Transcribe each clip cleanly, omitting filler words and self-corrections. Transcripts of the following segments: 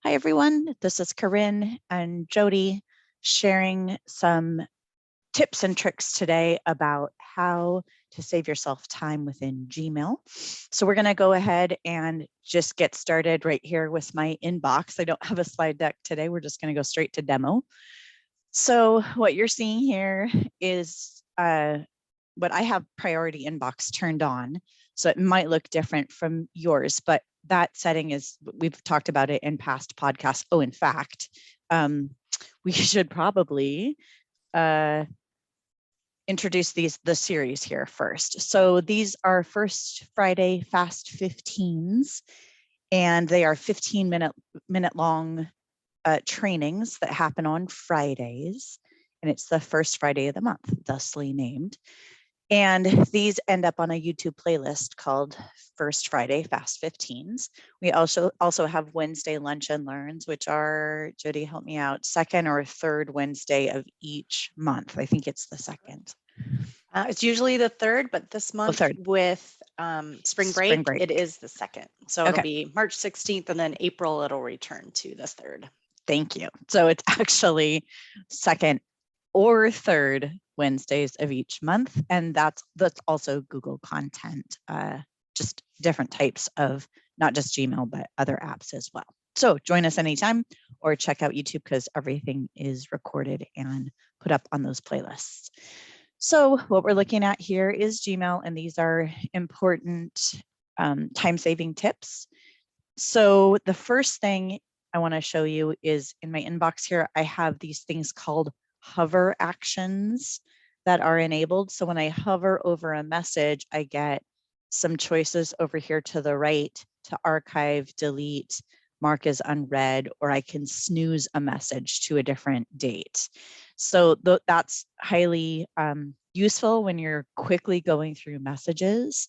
Hi, everyone. This is Corinne and Jody sharing some tips and tricks today about how to save yourself time within Gmail. So we're going to go ahead and just get started right here with my inbox. I don't have a slide deck today. We're just going to go straight to demo. So what you're seeing here is what I have priority inbox turned on. So it might look different from yours, but that setting is, we've talked about it in past podcasts. Oh, in fact, we should probably introduce the series here first. So these are First Friday Fast 15s, and they are 15-minute long trainings that happen on Fridays. And it's the first Friday of the month, thusly named. And these end up on a YouTube playlist called First Friday Fast 15s. We also have Wednesday Lunch and Learns, which are, Jody, help me out, second or third Wednesday of each month. I think it's the second. It's usually the third, but this month with spring break, it is the second. So it'll be March 16th, and then April, it'll return to the third. Thank you. So it's actually second or third Wednesdays of each month. And that's also Google content, just different types of not just Gmail, but other apps as well. So join us anytime or check out YouTube because everything is recorded and put up on those playlists. So what we're looking at here is Gmail, and these are important time-saving tips. So the first thing I want to show you is in my inbox here, I have these things called hover actions that are enabled. So when I hover over a message, I get some choices over here to the right to archive, delete, mark as unread, or I can snooze a message to a different date. So that's highly useful when you're quickly going through messages.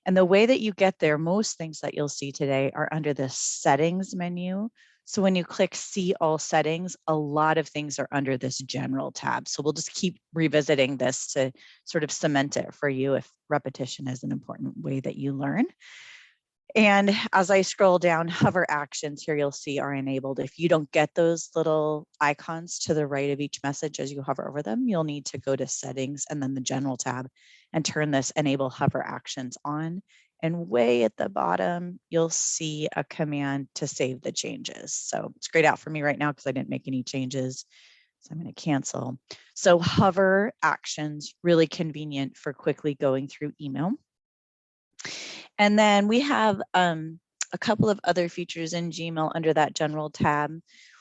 And the way that you get there, most things that you'll see today are under the settings menu. So when you click see all settings, a lot of things are under this general tab. So we'll just keep revisiting this to sort of cement it for you if repetition is an important way that you learn. And as I scroll down, hover actions here you'll see are enabled. If you don't get those little icons to the right of each message as you hover over them, you'll need to go to settings and then the general tab and turn this enable hover actions on. And way at the bottom, you'll see a command to save the changes. So it's grayed out for me right now because I didn't make any changes. So I'm going to cancel. So hover actions, really convenient for quickly going through email. And then we have a couple of other features in Gmail under that general tab.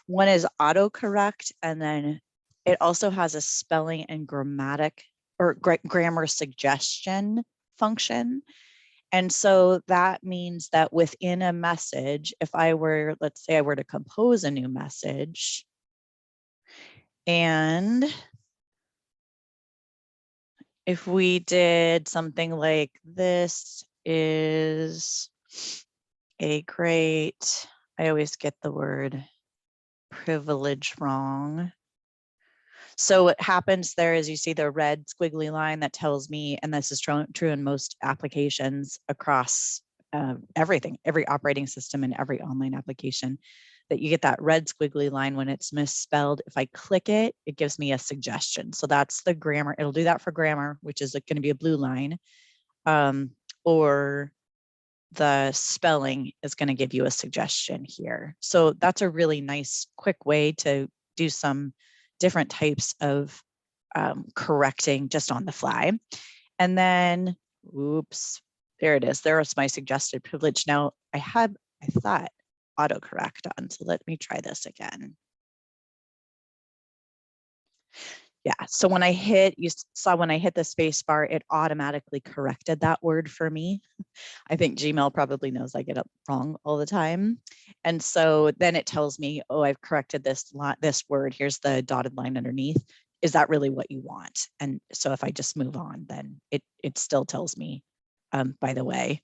One is autocorrect, and then it also has a spelling and grammar suggestion function. And so that means that within a message, if I were, let's say I were to compose a new message, and if we did something like this is a great, I always get the word privilege wrong. So what happens there is you see the red squiggly line that tells me, and this is true in most applications across everything, every operating system and every online application, that you get that red squiggly line when it's misspelled. If I click it, it gives me a suggestion. So that's the grammar. It'll do that for grammar, which is going to be a blue line, or the spelling is going to give you a suggestion here. So that's a really nice, quick way to do some different types of correcting just on the fly. And then, oops, there it is. There's my suggested privilege. Now I thought autocorrect on, so let me try this again. Yeah, so when I hit, you saw when I hit the space bar, it automatically corrected that word for me. I think Gmail probably knows I get it wrong all the time. And so then it tells me, oh, I've corrected this word. Here's the dotted line underneath. Is that really what you want? And so if I just move on, then it still tells me, by the way,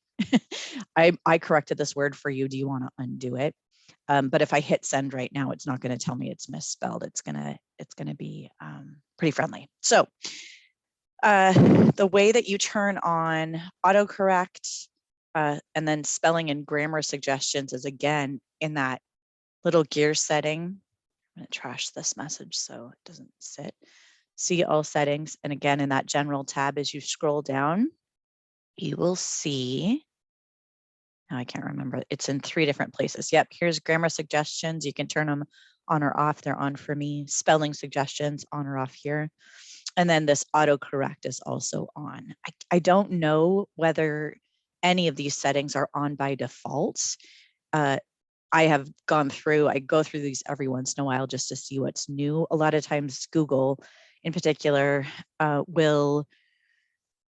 I corrected this word for you. Do you want to undo it? But if I hit send right now, it's not going to tell me it's misspelled. It's gonna be pretty friendly. So the way that you turn on autocorrect and then spelling and grammar suggestions is again in that little gear setting. I'm going to trash this message so it doesn't sit. See all settings. And again, in that general tab, as you scroll down, you will see, now I can't remember, it's in 3 different places. Yep, here's grammar suggestions. You can turn them on or off. They're on for me. Spelling suggestions, on or off here. And then this autocorrect is also on. I don't know whether any of these settings are on by default. I have gone through, I go through these every once in a while just to see what's new. A lot of times Google in particular will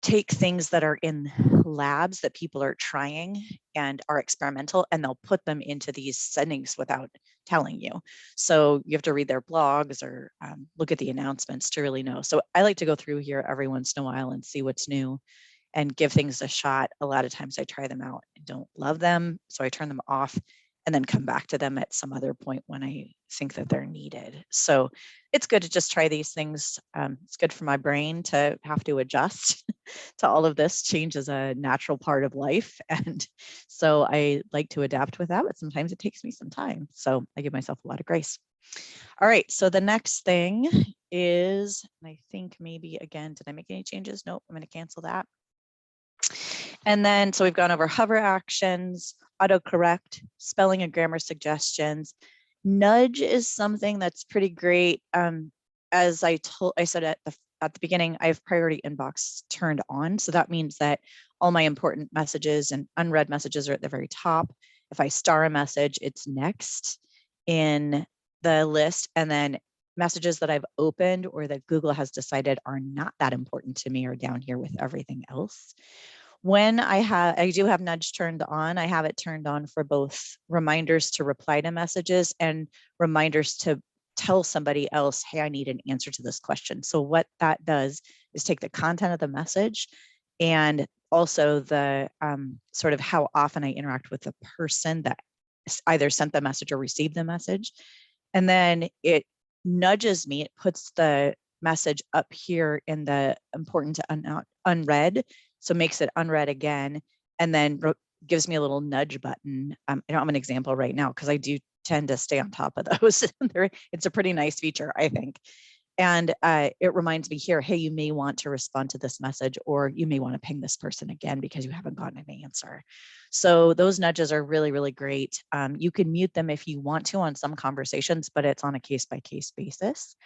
take things that are in labs that people are trying and are experimental, and they'll put them into these settings without telling you. So you have to read their blogs or look at the announcements to really know. So I like to go through here every once in a while and see what's new and give things a shot. A lot of times I try them out and don't love them, so I turn them off and then come back to them at some other point when I think that they're needed. So it's good to just try these things. It's good for my brain to have to adjust to all of this. Change is a natural part of life. And so I like to adapt with that, but sometimes it takes me some time. So I give myself a lot of grace. All right, so the next thing is, and I think maybe again, did I make any changes? Nope, I'm going to cancel that. And then, so we've gone over hover actions, autocorrect, spelling and grammar suggestions. Nudge is something that's pretty great. As I said at the beginning, I have priority inbox turned on. So that means that all my important messages and unread messages are at the very top. If I star a message, it's next in the list. And then messages that I've opened or that Google has decided are not that important to me are down here with everything else. When I do have nudge turned on, I have it turned on for both reminders to reply to messages and reminders to tell somebody else, hey, I need an answer to this question. So what that does is take the content of the message and also the sort of how often I interact with the person that either sent the message or received the message. And then it nudges me, it puts the message up here in the important to unread. So makes it unread again, and then gives me a little nudge button. I don't have an example right now because I do tend to stay on top of those. It's a pretty nice feature, I think. And it reminds me here, hey, you may want to respond to this message, or you may want to ping this person again because you haven't gotten an answer. So those nudges are really, really great. You can mute them if you want to on some conversations, but it's on a case-by-case basis.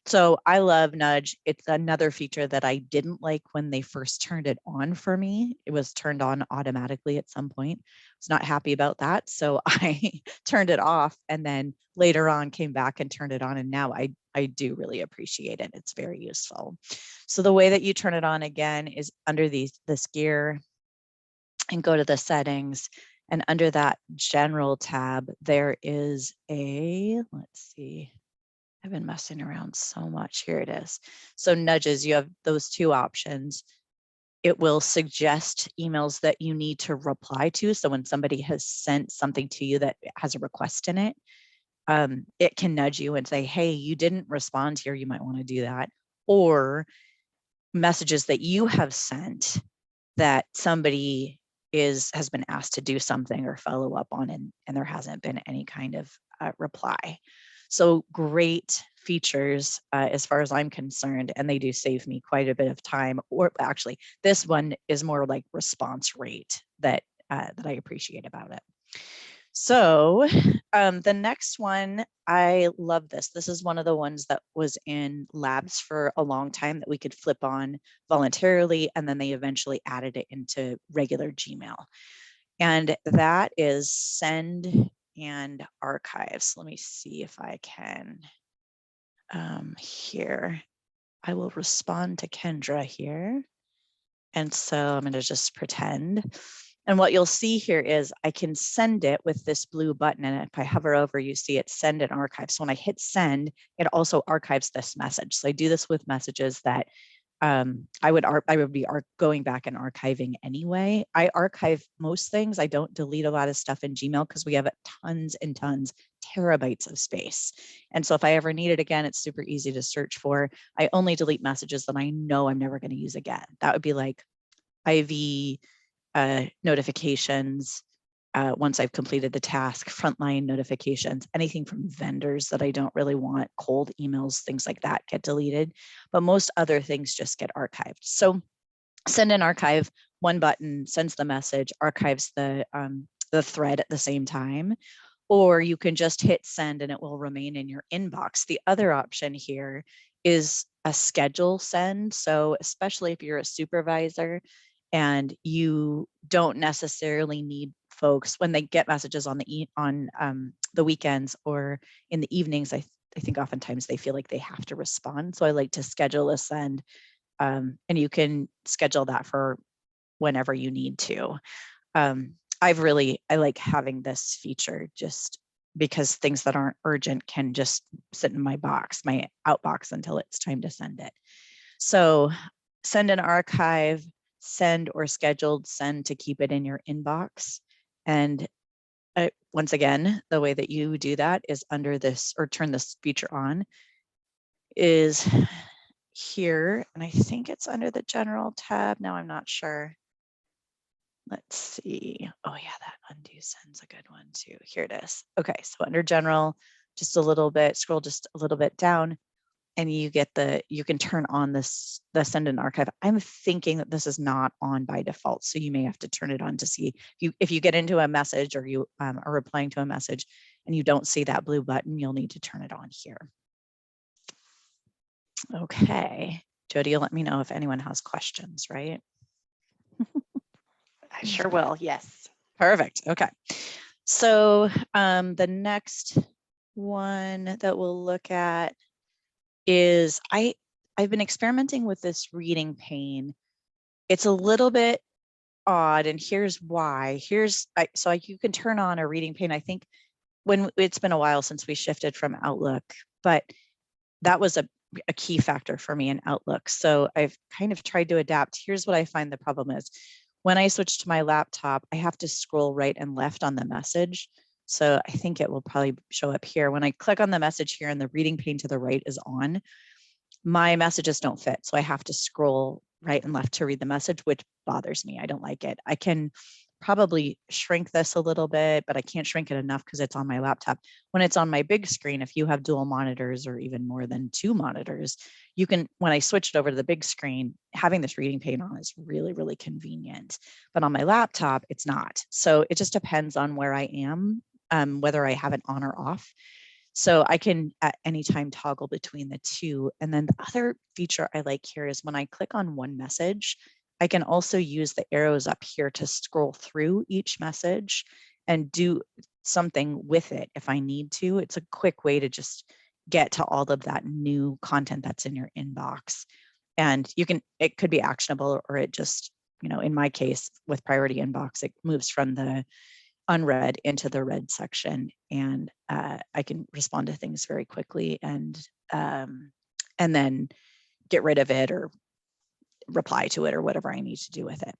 So I love Nudge. It's another feature that I didn't like when they first turned it on for me. It was turned on automatically at some point. I was not happy about that. So I turned it off and then later on came back and turned it on. And now I do really appreciate it. It's very useful. So the way that you turn it on again is under this gear and go to the settings. And under that general tab, there is let's see. I've been messing around so much. Here it is. So nudges, you have those 2 options. It will suggest emails that you need to reply to. So when somebody has sent something to you that has a request in it, it can nudge you and say, hey, you didn't respond here. You might want to do that. Or messages that you have sent that somebody has been asked to do something or follow up on, and there hasn't been any kind of reply. So great features as far as I'm concerned, and they do save me quite a bit of time. Or actually, this one is more like response rate that I appreciate about it. So the next one, I love this. This is one of the ones that was in labs for a long time that we could flip on voluntarily, and then they eventually added it into regular Gmail. And that is send and archives. Let me see if I can here. I will respond to Kendra here. And so I'm going to just pretend. And what you'll see here is I can send it with this blue button. And if I hover over, you see it send and archive. So when I hit send, it also archives this message. So I do this with messages that I would be going back and archiving anyway. I archive most things. I don't delete a lot of stuff in Gmail because we have tons and tons, terabytes of space. And so if I ever need it again, it's super easy to search for. I only delete messages that I know I'm never going to use again. That would be like IV notifications, once I've completed the task, frontline notifications, anything from vendors that I don't really want, cold emails, things like that get deleted, but most other things just get archived. So send and archive, one button sends the message, archives the thread at the same time, or you can just hit send and it will remain in your inbox. The other option here is a schedule send. So especially if you're a supervisor and you don't necessarily need folks when they get messages on the weekends or in the evenings, I think oftentimes they feel like they have to respond. So I like to schedule a send, and you can schedule that for whenever you need to. I like having this feature just because things that aren't urgent can just sit in my outbox until it's time to send it. So send an archive, send or scheduled send to keep it in your inbox. And once again, the way that you do that is under this, or turn this feature on, is here. And I think it's under the general tab. Now I'm not sure. Let's see. Oh yeah, that undo send's a good one too. Here it is. Okay, so under general, just a little bit, scroll just a little bit down, and you can turn on the send and archive. I'm thinking that this is not on by default, so you may have to turn it on to see if you get into a message or you are replying to a message and you don't see that blue button, you'll need to turn it on here. Okay, Jody, you'll let me know if anyone has questions, right? I sure will, yes. Perfect, okay. So the next one that we'll look at is I've been experimenting with this reading pane. It's a little bit odd, and here's why. So you can turn on a reading pane. I think when it's been a while since we shifted from Outlook, but that was a key factor for me in Outlook. So I've kind of tried to adapt. Here's what I find the problem is. When I switch to my laptop, I have to scroll right and left on the message. So I think it will probably show up here. When I click on the message here and the reading pane to the right is on, my messages don't fit. So I have to scroll right and left to read the message, which bothers me. I don't like it. I can probably shrink this a little bit, but I can't shrink it enough because it's on my laptop. When it's on my big screen, if you have dual monitors or even more than 2 monitors, you can, when I switched over to the big screen, having this reading pane on is really, really convenient. But on my laptop, it's not. So it just depends on where I am, whether I have it on or off. So I can at any time toggle between the two. And then the other feature I like here is when I click on one message, I can also use the arrows up here to scroll through each message and do something with it if I need to. It's a quick way to just get to all of that new content that's in your inbox. And it could be actionable, or it just, in my case with priority inbox, it moves from the unread into the read section, and I can respond to things very quickly and then get rid of it or reply to it or whatever I need to do with it.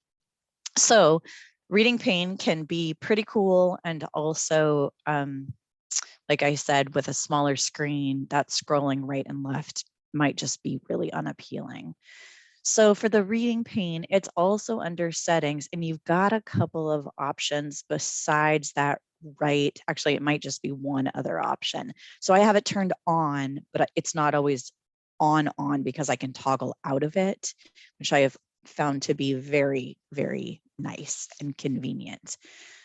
So reading pane can be pretty cool, and also like I said, with a smaller screen, that scrolling right and left might just be really unappealing. So for the reading pane, it's also under settings, and you've got a couple of options besides that, right? Actually, it might just be one other option. So I have it turned on, but it's not always on because I can toggle out of it, which I have found to be very, very nice and convenient.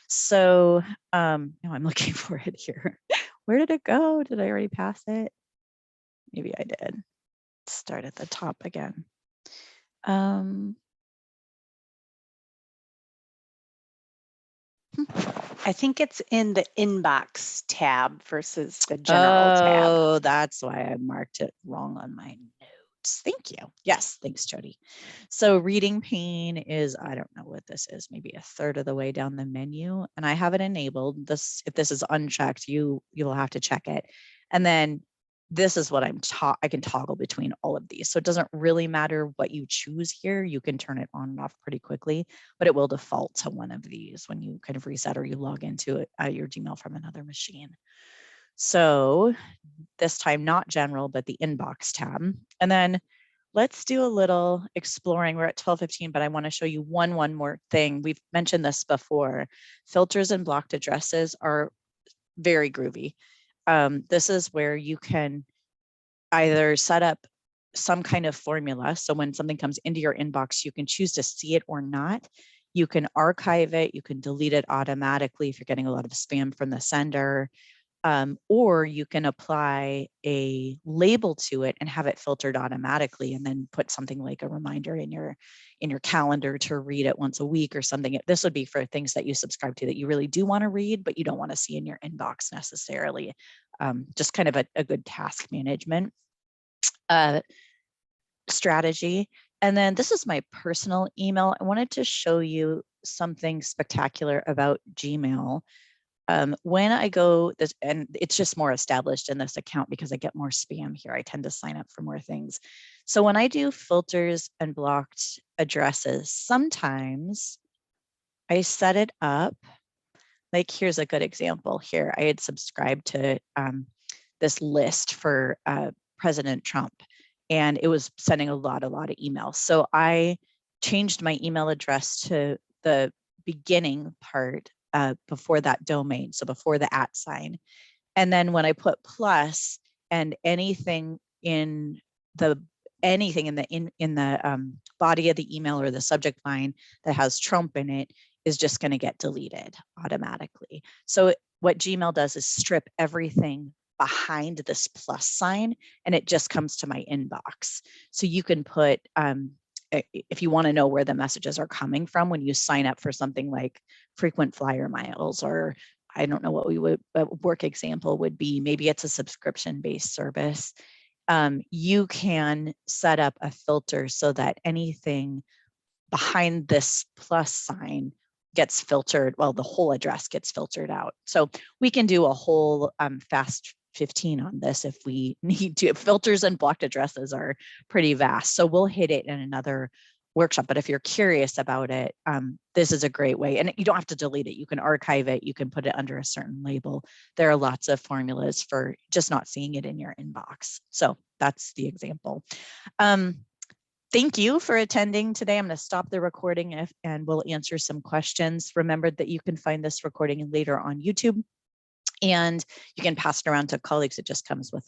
So now I'm looking for it here. Where did it go? Did I already pass it? Maybe I did. Start at the top again. I think it's in the inbox tab versus the general tab. Oh, that's why I marked it wrong on my notes. Thank you. Yes, thanks, Jody. So reading pane is, I don't know what this is, maybe a third of the way down the menu, and I have it enabled. If this is unchecked, you'll have to check it. And then this is what I can toggle between all of these. So it doesn't really matter what you choose here. You can turn it on and off pretty quickly, but it will default to one of these when you kind of reset or you log into your Gmail from another machine. So this time, not general, but the inbox tab. And then let's do a little exploring. We're at 12:15, but I want to show you one more thing. We've mentioned this before. Filters and blocked addresses are very groovy. This is where you can either set up some kind of formula. So when something comes into your inbox, you can choose to see it or not. You can archive it. You can delete it automatically if you're getting a lot of spam from the sender. Or you can apply a label to it and have it filtered automatically, and then put something like a reminder in your calendar to read it once a week or something. This would be for things that you subscribe to that you really do want to read, but you don't want to see in your inbox necessarily. Just kind of a good task management strategy. And then this is my personal email. I wanted to show you something spectacular about Gmail. When I go this, and it's just more established in this account because I get more spam here. I tend to sign up for more things. So when I do filters and blocked addresses, sometimes I set it up. Like, here's a good example here. I had subscribed to this list for President Trump, and it was sending a lot of emails. So I changed my email address to the beginning part before that domain, so before the @ sign. And then when I put plus and anything in the body of the email or the subject line that has Trump in it is just going to get deleted automatically. So what Gmail does is strip everything behind this plus sign, and it just comes to my inbox. So you can put, if you want to know where the messages are coming from when you sign up for something like frequent flyer miles, or I don't know what we would, a work example would be, maybe it's a subscription-based service. You can set up a filter so that anything behind this plus sign gets filtered. Well, the whole address gets filtered out. So we can do a whole fast 15 on this if we need to. Filters and blocked addresses are pretty vast. So we'll hit it in another workshop. But if you're curious about it, this is a great way. And you don't have to delete it. You can archive it. You can put it under a certain label. There are lots of formulas for just not seeing it in your inbox. So that's the example. Thank you for attending today. I'm going to stop the recording and we'll answer some questions. Remember that you can find this recording later on YouTube, and you can pass it around to colleagues. It just comes with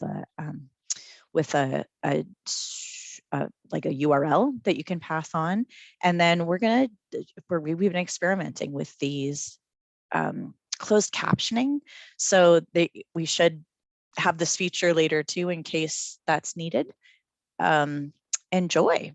like a URL that you can pass on. And then we've been experimenting with these closed captioning. So we should have this feature later too, in case that's needed. Enjoy.